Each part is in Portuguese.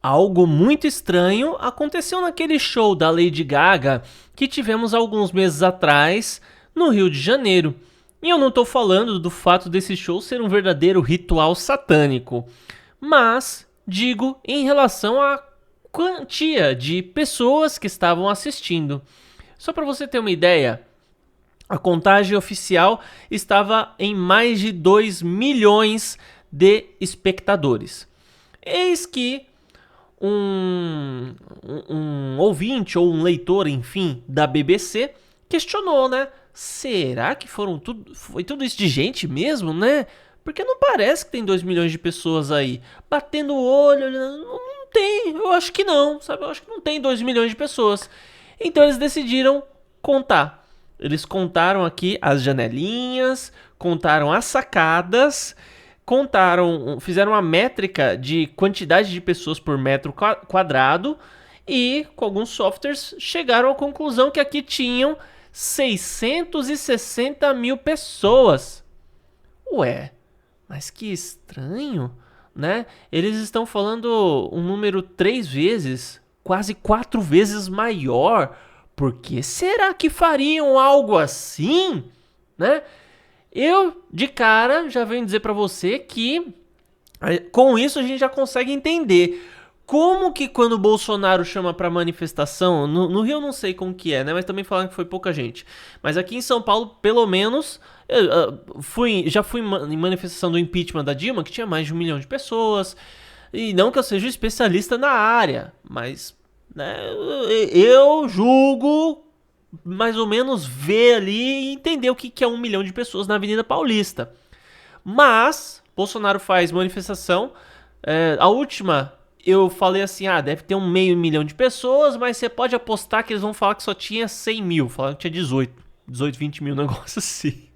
Algo muito estranho aconteceu naquele show da Lady Gaga que tivemos alguns meses atrás no Rio de Janeiro. E eu não estou falando do fato desse show ser um verdadeiro ritual satânico, mas digo em relação à quantia de pessoas que estavam assistindo. Só para você ter uma ideia, a contagem oficial estava em mais de 2 milhões de espectadores. Eis que um ouvinte ou um leitor, enfim, da BBC questionou, né? Será que foi tudo isso de gente mesmo, né? Porque não parece que tem 2 milhões de pessoas aí. Batendo o olho, olhando, não tem, eu acho que não, sabe? Eu acho que não tem 2 milhões de pessoas. Então eles decidiram contar. Eles contaram aqui as janelinhas, contaram as sacadas, fizeram uma métrica de quantidade de pessoas por metro quadrado e, com alguns softwares, chegaram à conclusão que aqui tinham 660 mil pessoas. Ué, mas que estranho, né? Eles estão falando um número 3 vezes, quase 4 vezes maior. Por que será que fariam algo assim, né? Eu, de cara, já venho dizer pra você que com isso a gente já consegue entender como que quando o Bolsonaro chama pra manifestação, no Rio eu não sei como que é, né? Mas também falaram que foi pouca gente. Mas aqui em São Paulo, pelo menos, já fui em manifestação do impeachment da Dilma, que tinha mais de 1 milhão de pessoas. E não que eu seja especialista na área, mas né, eu julgo mais ou menos ver ali e entender o que é 1 milhão de pessoas na Avenida Paulista. Mas Bolsonaro faz manifestação. A última eu falei assim: deve ter 500 mil de pessoas, mas você pode apostar que eles vão falar que só tinha 100 mil. Falaram que tinha 18, 20 mil, um negócio assim.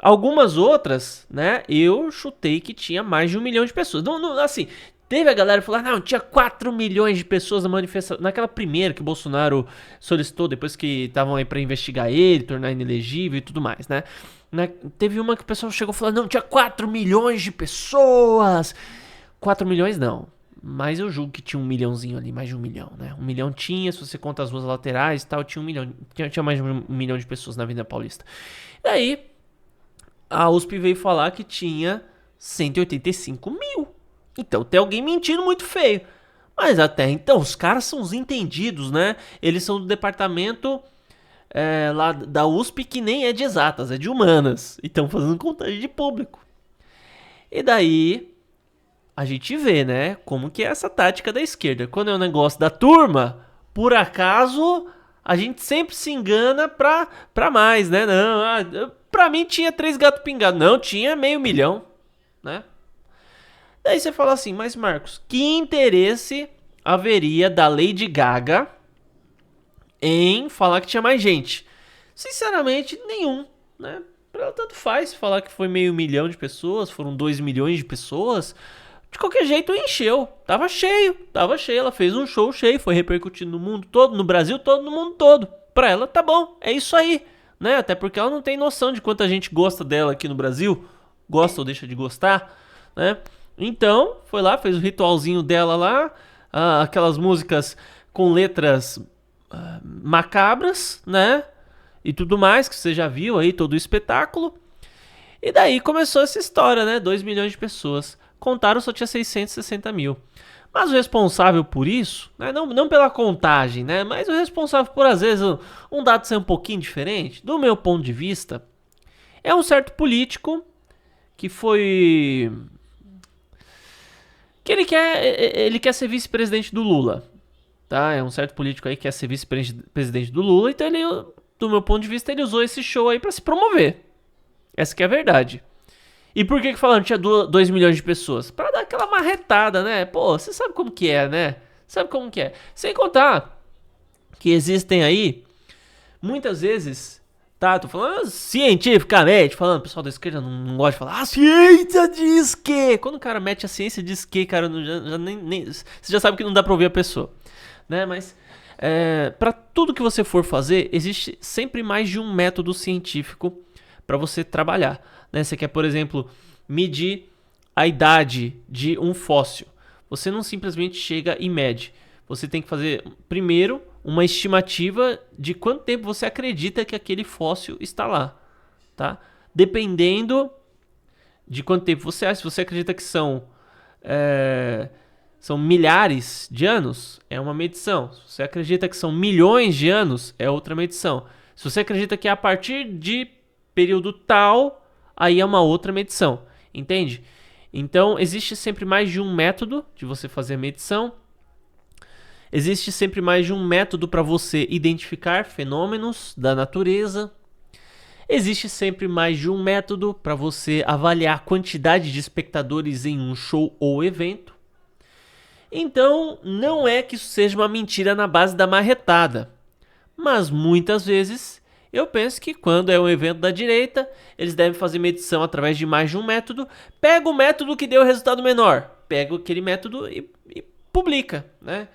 Algumas outras, né, eu chutei que tinha mais de 1 milhão de pessoas. Assim, teve a galera que falou, não, tinha 4 milhões de pessoas na manifestação. Naquela primeira que o Bolsonaro solicitou, depois que estavam aí pra investigar ele, tornar inelegível e tudo mais, né? Teve uma que o pessoal chegou e falou, não, tinha 4 milhões de pessoas. 4 milhões não. Mas eu julgo que tinha 1 milhãozinho ali, mais de 1 milhão, né? 1 milhão tinha, se você conta as ruas laterais e tal, tinha 1 milhão. Tinha mais de 1 milhão de pessoas na Avenida Paulista. Daí, a USP veio falar que tinha 185 mil. Então tem alguém mentindo muito feio. Mas até então, os caras são os entendidos, né? Eles são do departamento lá da USP, que nem é de exatas, é de humanas. E estão fazendo contagem de público. E daí, a gente vê, né? Como que é essa tática da esquerda. Quando é um negócio da turma, por acaso, a gente sempre se engana pra mais, né? Não, pra mim tinha 3 gatos pingados. Não, tinha 500 mil, né? Daí você fala assim, mas Marcos, que interesse haveria da Lady Gaga em falar que tinha mais gente? Sinceramente, nenhum, né? Pra ela tanto faz falar que foi 500 mil de pessoas, foram 2 milhões de pessoas. De qualquer jeito, encheu. Tava cheio. Ela fez um show cheio, foi repercutindo no mundo todo, no Brasil todo, no mundo todo. Pra ela, tá bom, é isso aí, né? Até porque ela não tem noção de quanta gente gosta dela aqui no Brasil. Gosta ou deixa de gostar, né? Então, foi lá, fez o ritualzinho dela lá. Aquelas músicas com letras macabras, né? E tudo mais, que você já viu aí, todo o espetáculo. E daí começou essa história, né? 2 milhões de pessoas. Contaram, só tinha 660 mil. Mas o responsável por isso, né? Não pela contagem, né? Mas o responsável por, às vezes, um dado ser um pouquinho diferente, do meu ponto de vista, é um certo político que foi... que ele quer ser vice-presidente do Lula, tá? É um certo político aí que quer ser vice-presidente do Lula, então ele, do meu ponto de vista, ele usou esse show aí pra se promover. Essa que é a verdade. E por que falando que tinha 2 milhões de pessoas? Pra dar aquela marretada, né? Pô, você sabe como que é, né? Sabe como que é. Sem contar que existem aí, muitas vezes, tá? Tô falando cientificamente, falando, o pessoal da esquerda não gosta de falar, a ciência diz que... Quando o cara mete a ciência diz que, cara, você já sabe que não dá pra ouvir a pessoa, né? Mas, pra tudo que você for fazer, existe sempre mais de um método científico pra você trabalhar, né? Você quer, por exemplo, medir a idade de um fóssil. Você não simplesmente chega e mede. Você tem que fazer, primeiro, uma estimativa de quanto tempo você acredita que aquele fóssil está lá, tá? Dependendo de quanto tempo você acha, se você acredita que são milhares de anos, é uma medição. Se você acredita que são milhões de anos, é outra medição. Se você acredita que é a partir de período tal, aí é uma outra medição, entende? Então, existe sempre mais de um método de você fazer a medição. Existe sempre mais de um método para você identificar fenômenos da natureza. Existe sempre mais de um método para você avaliar a quantidade de espectadores em um show ou evento. Então, não é que isso seja uma mentira na base da marretada. Mas muitas vezes eu penso que quando é um evento da direita, eles devem fazer medição através de mais de um método. Pega o método que deu o resultado menor, pega aquele método e publica, né?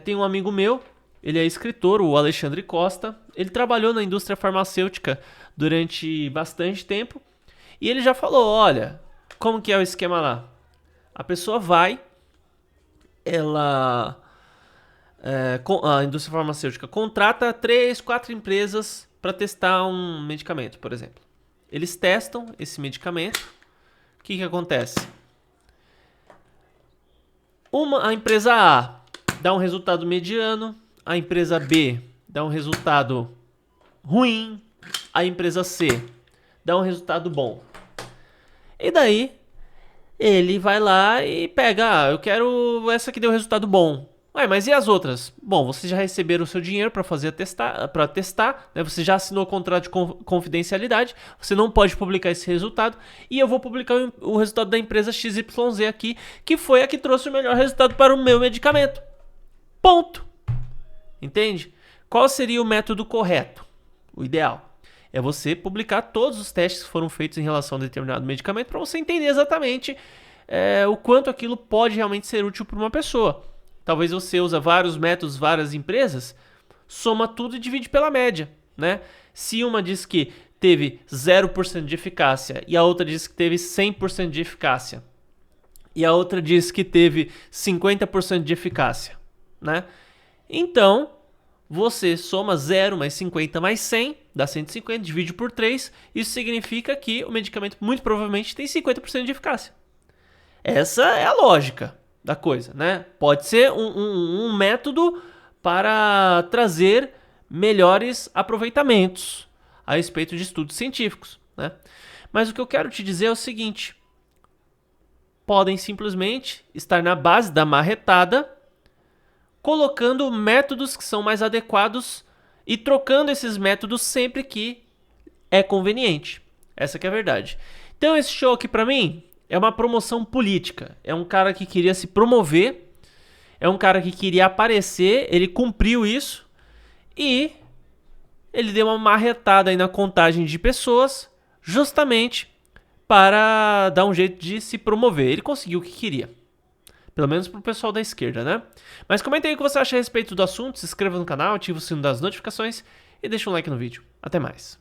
Tem um amigo meu, ele é escritor, o Alexandre Costa. Ele trabalhou na indústria farmacêutica durante bastante tempo. E ele já falou, olha, como que é o esquema lá? A pessoa vai, a indústria farmacêutica contrata 3, 4 empresas para testar um medicamento, por exemplo. Eles testam esse medicamento. O que acontece? A empresa A dá um resultado mediano, a empresa B dá um resultado ruim, a empresa C dá um resultado bom. E daí, ele vai lá e pega, eu quero essa que deu resultado bom. Ué, mas e as outras? Bom, vocês já receberam o seu dinheiro para testar, né? Você já assinou o contrato de confidencialidade, você não pode publicar esse resultado, e eu vou publicar o resultado da empresa XYZ aqui, que foi a que trouxe o melhor resultado para o meu medicamento. Ponto. Entende? Qual seria o método correto? O ideal é você publicar todos os testes que foram feitos em relação a determinado medicamento para você entender exatamente o quanto aquilo pode realmente ser útil para uma pessoa. Talvez você use vários métodos, várias empresas, soma tudo e divide pela média, né? Se uma diz que teve 0% de eficácia e a outra diz que teve 100% de eficácia e a outra diz que teve 50% de eficácia, né? Então, você soma 0 mais 50 mais 100, dá 150, divide por 3, isso significa que o medicamento muito provavelmente tem 50% de eficácia. Essa é a lógica da coisa, né? Pode ser um método para trazer melhores aproveitamentos a respeito de estudos científicos, né? Mas o que eu quero te dizer é o seguinte: podem simplesmente estar na base da marretada, colocando métodos que são mais adequados e trocando esses métodos sempre que é conveniente. Essa que é a verdade. Então esse show aqui pra mim é uma promoção política. É um cara que queria se promover, é um cara que queria aparecer, ele cumpriu isso e ele deu uma marretada aí na contagem de pessoas justamente para dar um jeito de se promover. Ele conseguiu o que queria. Pelo menos pro pessoal da esquerda, né? Mas comenta aí o que você acha a respeito do assunto, se inscreva no canal, ativa o sino das notificações e deixa um like no vídeo. Até mais.